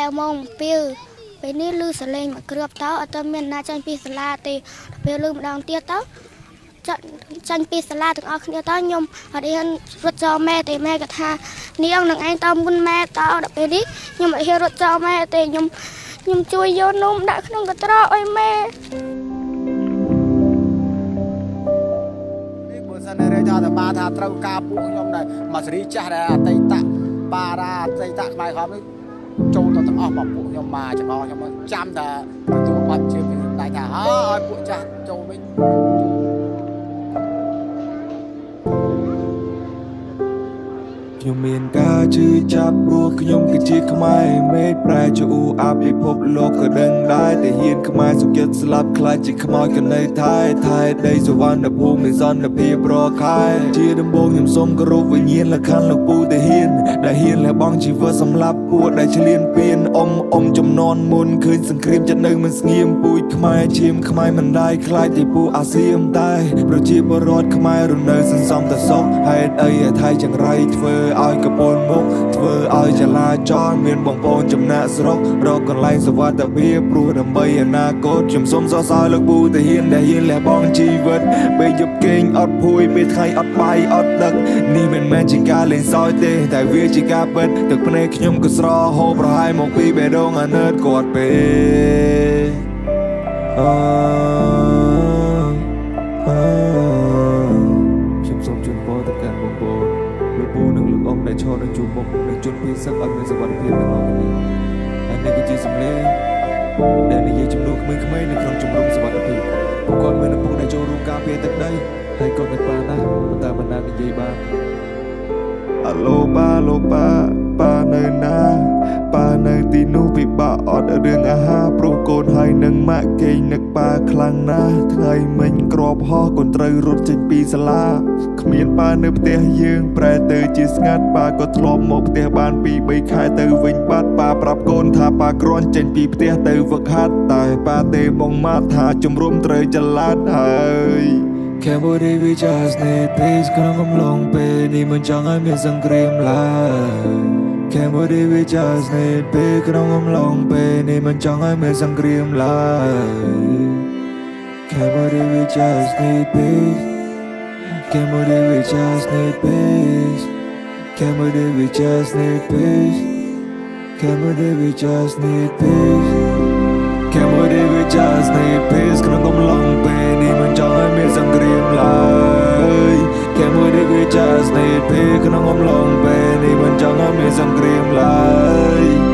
heo mông piu bên ní lư sờ lên mà cướp táo ở tâm miền na chân pi sờ la thì piu lư mà đang tiết táo chân pi sờ la từng ở kia táo nhom ở đây hắn rút cho mẹ thì mẹ cái tha ní ông đừng anh tao muốn mẹ tao đập bên đi nhưng mà here rút cho mẹ thì nhom chui vô nôm đã không có trao ơi mẹ này cho ba thà trâu ca phụ nhom này mà xử lý cha này tây tạ ba ra tây tạ mai khó mới châu tao tao học phụ nhom mà chỉ có nhom trăm thà tụi bạn chưa đại thà phụ cha châu mìnhខ្ញុំមានការជឿចាប់ព្រោះខ្ញុំគឺជាខ្មែរមេឃប្រែជាអ៊ូអាពិភពលោកក៏ដឹងដែរតែហ៊ានខ្មែរសុខចិត្តស្លាប់ខ្លាចជាខ្មោចក៏នៅថែដីសវណ្ណភូមិនៃសន្តិភាពរខែជាដំបូងខ្ញុំសូមគោរពវិញ្ញាណលក្ខណ្ឌលោកពូតាហ៊ានដែលហ៊ានលះបង់ជីវិតសម្រាប់ពួកដែលឆ្លៀនពៀនអ៊ំចំនួនមុនឃើញសង្គ្រាមចិត្តនៅមិនស្ងៀមពូជខ្មែរឈាមខ្មែរមិនដែរខ្លាចតែពួកអាសៀមតែប្រជាពលរដ្ឋខ្មែររនៅសន្សំតែសុខហេតុអីថៃចង្រៃធ្វើឲ្យកពូនមុខធ្វើឲ្យចលាចលមានបងប្អូនចំណាក់ស្រុករកកន្លែងសុវត្ថិភាពព្រោះដើម្បីអនាគតខ្ញុំសូមសរសើរលោកពូតាហ៊ានដែលហ៊ានលះបង់ជីវិតពេលយប់គេងអត់ភួយពេលថ្ងៃអត់បាយអត់ទឹកនេះមិនមែនជាការលេងសើចទេតែវាជាការពិតទឹកភ្នែកខ្ញុំក៏ស្រហូបប្រហែលមកពីបេះដូងអាណិតគាត់ពេលខ្ញុំសូមជូនពរទៅកាន់បងប្អូនលោកពូនិងលោកអ៊ំដែលឈរនៅជួរមុខនិងជន់ពីសឹកឲ្យមានសុវត្ថិភាពទាំងអស់គ្នាហើយនេះគឺជាសម្លេងដែលនិយាយជំនួសក្មេងៗនៅក្នុងជំរំសុវត្ថិភាពពួកគាត់មានឪពុកដែលចូលរួមការពារទឹកដីហើយគាត់នៅប៉ាណាប៉ុន្តែមិនបាននិយាយបានអាឡូប៉ានៅណាប៉ានៅទីនោះពិបាកអត់រឿងអាហារព្រោះកូនហើយនឹងម៉ាក់គេងនឹកប៉ាខ្លាំងណាស់ថ្ងៃមិញក្របហោះកូនត្រូវរត់ចេញពីសាលាគ្មានប៉ានៅផ្ទះយើងប្រែទៅជាស្ងាត់ប៉ាក៏ធ្លាប់មកផ្ទះបាន2-3ខែទៅវិញបាត់ប៉ាប្រាប់កូនថាប៉ាគ្រាន់ចេញពីផ្ទះទៅវឹកហាត់តែប៉ាទេមកម៉ាត់ថាជំរុំត្រូវចល័តហើយCambodia we just need peace ក្នុងកំឡុងពេលនេះមិនចង់ឲ្យមានសង្គ្រាមឡើយ Cambodia we just need peace ក្នុងកំឡុងពេលនេះមិនចង់ឲ្យមានសង្គ្រាមឡើយ Cambodia we just need peace Cambodia we just need peace Cambodia we just need peace Cambodia we just need peace Cambodia we just need peace ក្នុងកំឡុងពេលនេះមិនចង់ឲ្យមានសង្គ្រាមឡើយ Cambodia we just need peace ក្នុងកំឡុងពេលនេះមិនចង់ឲ្យមានសង្គ្រាមឡើយ